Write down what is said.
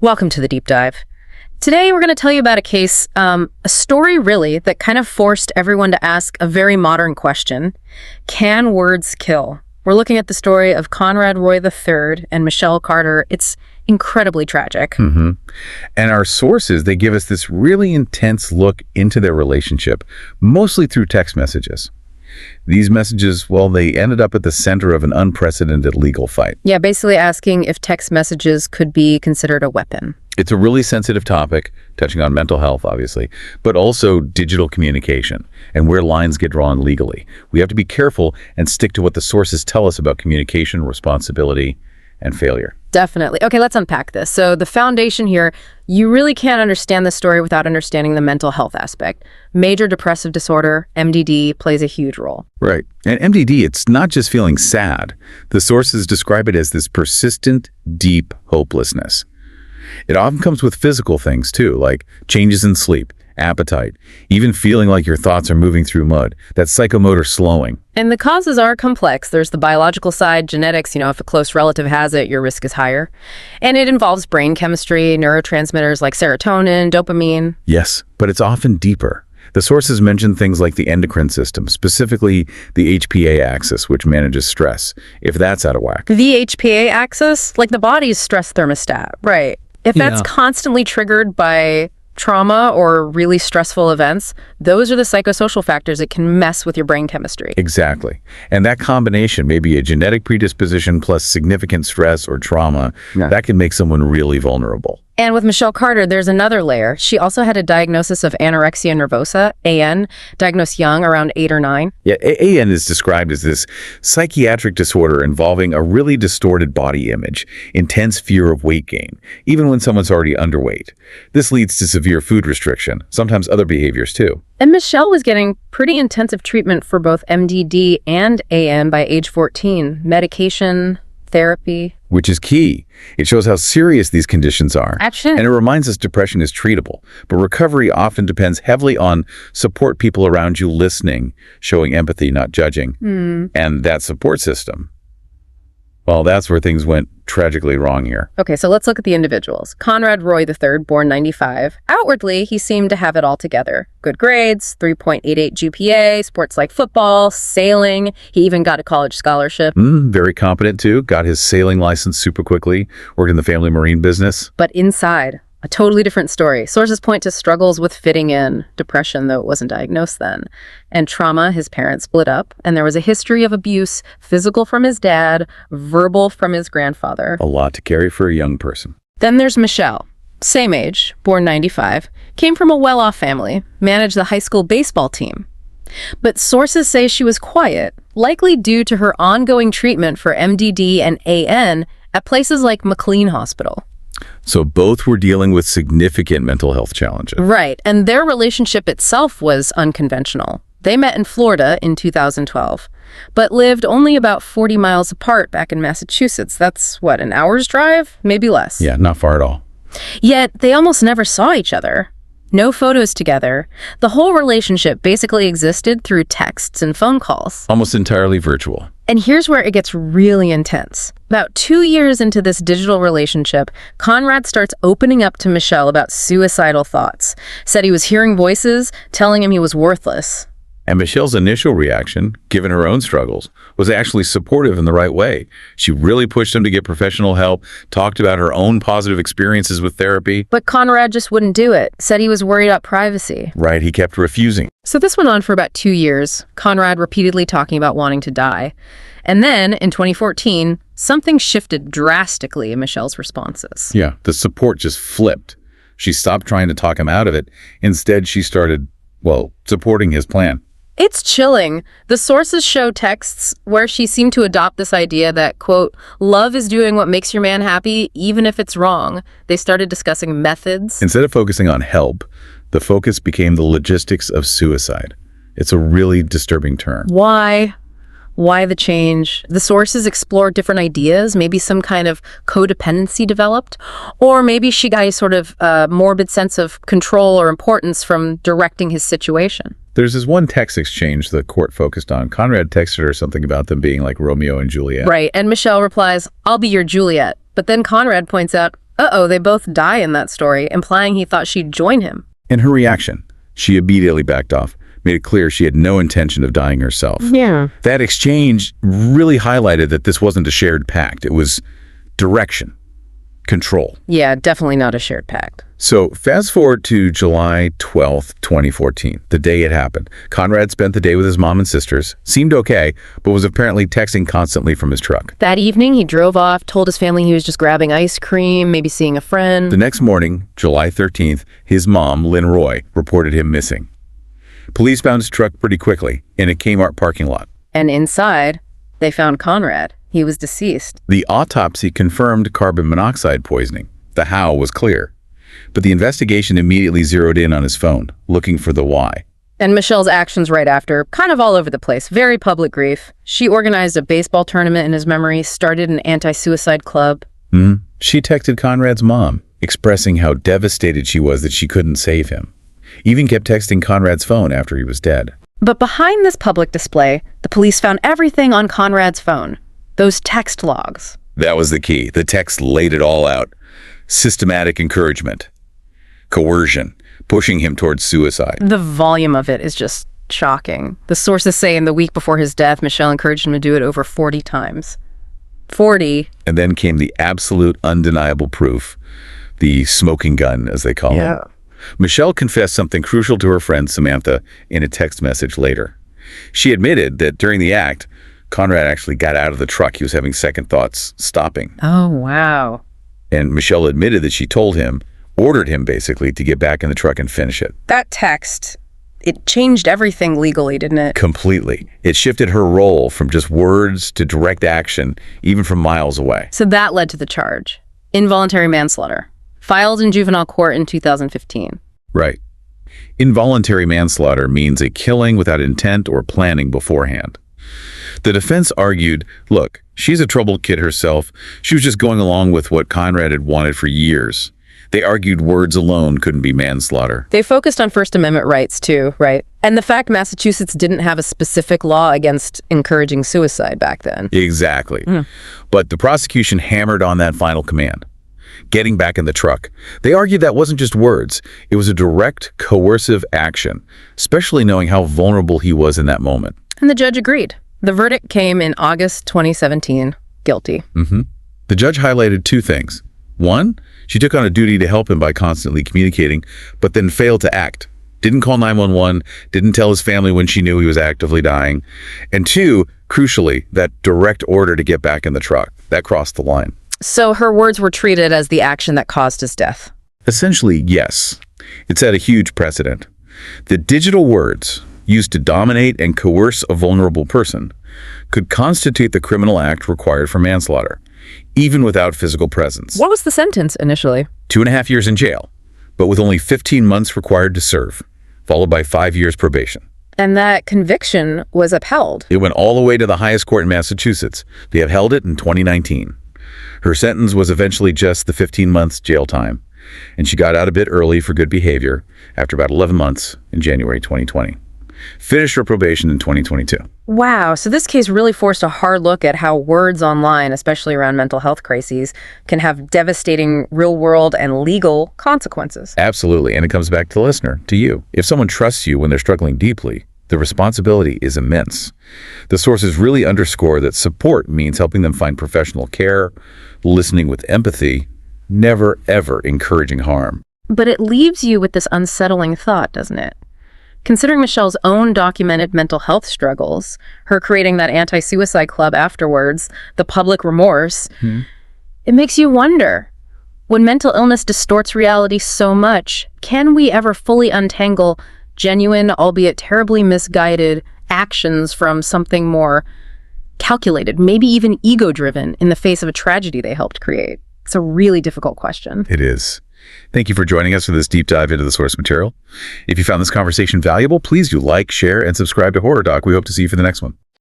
Welcome to the deep dive. Today we're going to tell you about a case, a story really, that kind of forced everyone to ask a very modern question. Can words kill? We're looking at the story of Conrad Roy III and Michelle Carter. It's incredibly tragic. And our sources, they give us this really intense look into their relationship, mostly through text messages. These messages, well, they ended up at the center of an unprecedented legal fight. Yeah, basically asking if text messages could be considered a weapon. It's a really sensitive topic, touching on mental health, obviously, but also digital communication and where lines get drawn legally. We have to be careful and stick to what the sources tell us about communication, responsibility, and failure. Definitely. Okay, let's unpack this. So the foundation here, you really can't understand the story without understanding the mental health aspect. Major depressive disorder, MDD, plays a huge role. Right. And MDD, it's not just feeling sad. The sources describe it as this persistent, deep hopelessness. It often comes with physical things too, like changes in sleep, appetite, even feeling like your thoughts are moving through mud. That psychomotor slowing. And the causes are complex. There's the biological side, genetics, if a close relative has it, your risk is higher. And it involves brain chemistry, neurotransmitters like serotonin, dopamine. Yes, but it's often deeper. The sources mention things like the endocrine system, specifically the HPA axis, which manages stress, if that's out of whack. The HPA axis? Like the body's stress thermostat, right. If that's constantly triggered by trauma or really stressful events, those are the psychosocial factors that can mess with your brain chemistry. Exactly. And that combination, maybe a genetic predisposition plus significant stress or trauma, that can make someone really vulnerable. And with Michelle Carter, there's another layer. She also had a diagnosis of anorexia nervosa, AN, diagnosed young, around 8 or 9. Yeah, AN is described as this psychiatric disorder involving a really distorted body image, intense fear of weight gain, even when someone's already underweight. This leads to severe food restriction, sometimes other behaviors too. And Michelle was getting pretty intensive treatment for both MDD and AN by age 14. Medication, therapy. Which is key. It shows how serious these conditions are. Actually. And it reminds us depression is treatable. But recovery often depends heavily on support people around you listening, showing empathy, not judging. And that support system, well, that's where things went tragically wrong here. Okay, so let's look at the individuals. Conrad Roy III, born 95. Outwardly, he seemed to have it all together. Good grades, 3.88 GPA, sports like football, sailing. He even got a college scholarship. Very competent, too. Got his sailing license super quickly. Worked in the family marine business. But inside, a totally different story. Sources point to struggles with fitting in, depression, though it wasn't diagnosed then, and trauma. His parents split up, and there was a history of abuse, physical from his dad, verbal from his grandfather. A lot to carry for a young person. Then there's Michelle, same age, born 95, came from a well-off family, managed the high school baseball team. But sources say she was quiet, likely due to her ongoing treatment for MDD and AN at places like McLean Hospital. So both were dealing with significant mental health challenges. Right, and their relationship itself was unconventional. They met in Florida in 2012, but lived only about 40 miles apart back in Massachusetts. That's, what, an hour's drive? Maybe less. Yeah, not far at all. Yet they almost never saw each other. No photos together. The whole relationship basically existed through texts and phone calls. Almost entirely virtual. And here's where it gets really intense. About 2 years into this digital relationship, Conrad starts opening up to Michelle about suicidal thoughts. Said he was hearing voices telling him he was worthless. And Michelle's initial reaction, given her own struggles, was actually supportive in the right way. She really pushed him to get professional help, talked about her own positive experiences with therapy. But Conrad just wouldn't do it, said he was worried about privacy. Right, he kept refusing. So this went on for about 2 years, Conrad repeatedly talking about wanting to die. And then, in 2014, something shifted drastically in Michelle's responses. Yeah, the support just flipped. She stopped trying to talk him out of it. Instead, she started, supporting his plan. It's chilling. The sources show texts where she seemed to adopt this idea that, quote, love is doing what makes your man happy, even if it's wrong. They started discussing methods. Instead of focusing on help, the focus became the logistics of suicide. It's a really disturbing turn. Why? Why the change? The sources explored different ideas, maybe some kind of codependency developed, or maybe she got a sort of morbid sense of control or importance from directing his situation. There's this one text exchange the court focused on. Conrad texted her something about them being like Romeo and Juliet. Right, and Michelle replies, "I'll be your Juliet." But then Conrad points out, Uh-oh, they both die in that story, implying he thought she'd join him. In her reaction, she immediately backed off, made it clear she had no intention of dying herself. Yeah. That exchange really highlighted that this wasn't a shared pact. It was direction, control. Yeah, definitely not a shared pact. So fast forward to July 12th, 2014, the day it happened. Conrad spent the day with his mom and sisters, seemed okay, but was apparently texting constantly from his truck. That evening, he drove off, told his family he was just grabbing ice cream, maybe seeing a friend. The next morning, July 13th, his mom, Lynn Roy, reported him missing. Police found his truck pretty quickly in a Kmart parking lot. And inside, they found Conrad. He was deceased. The autopsy confirmed carbon monoxide poisoning. The how was clear. But the investigation immediately zeroed in on his phone, looking for the why. And Michelle's actions right after, kind of all over the place, very public grief. She organized a baseball tournament in his memory, started an anti-suicide club. She texted Conrad's mom, expressing how devastated she was that she couldn't save him. Even kept texting Conrad's phone after he was dead. But behind this public display, the police found everything on Conrad's phone. Those text logs. That was the key. The text laid it all out. Systematic encouragement, coercion, pushing him towards suicide. The volume of it is just shocking. The sources say in the week before his death, Michelle encouraged him to do it over 40 times. 40. And then came the absolute undeniable proof, the smoking gun, as they call it. Michelle confessed something crucial to her friend Samantha in a text message later. She admitted that during the act, Conrad actually got out of the truck. He was having second thoughts, stopping. Oh, wow. And Michelle admitted that she told him, ordered him basically, to get back in the truck and finish it. That text, it changed everything legally, didn't it? Completely. It shifted her role from just words to direct action, even from miles away. So that led to the charge. Involuntary manslaughter. Filed in juvenile court in 2015. Right. Involuntary manslaughter means a killing without intent or planning beforehand. The defense argued, look, she's a troubled kid herself. She was just going along with what Conrad had wanted for years. They argued words alone couldn't be manslaughter. They focused on First Amendment rights too, right? And the fact Massachusetts didn't have a specific law against encouraging suicide back then. Exactly. But the prosecution hammered on that final command. Getting back in the truck. They argued that wasn't just words. It was a direct, coercive action, especially knowing how vulnerable he was in that moment. And the judge agreed. The verdict came in August 2017. Guilty. The judge highlighted two things. One, she took on a duty to help him by constantly communicating, but then failed to act. Didn't call 911, didn't tell his family when she knew he was actively dying. And two, crucially, that direct order to get back in the truck. That crossed the line. So her words were treated as the action that caused his death. Essentially, yes. It set a huge precedent. The digital words used to dominate and coerce a vulnerable person could constitute the criminal act required for manslaughter, even without physical presence. What was the sentence initially? 2.5 years in jail, but with only 15 months required to serve, followed by 5 years probation. And that conviction was upheld. It went all the way to the highest court in Massachusetts. They upheld it in 2019. Her sentence was eventually just the 15 months jail time, and she got out a bit early for good behavior after about 11 months in January 2020. Finished her probation in 2022. Wow, so this case really forced a hard look at how words online, especially around mental health crises, can have devastating real-world and legal consequences. Absolutely, and it comes back to the listener, to you. If someone trusts you when they're struggling deeply, the responsibility is immense. The sources really underscore that support means helping them find professional care, listening with empathy, never ever encouraging harm. But it leaves you with this unsettling thought, doesn't it? Considering Michelle's own documented mental health struggles, her creating that anti-suicide club afterwards, the public remorse, it makes you wonder, when mental illness distorts reality so much, can we ever fully untangle genuine, albeit terribly misguided, actions from something more calculated, maybe even ego-driven, in the face of a tragedy they helped create? It's a really difficult question. It is. Thank you for joining us for this deep dive into the source material. If you found this conversation valuable, please do like, share, and subscribe to Horror Doc. We hope to see you for the next one.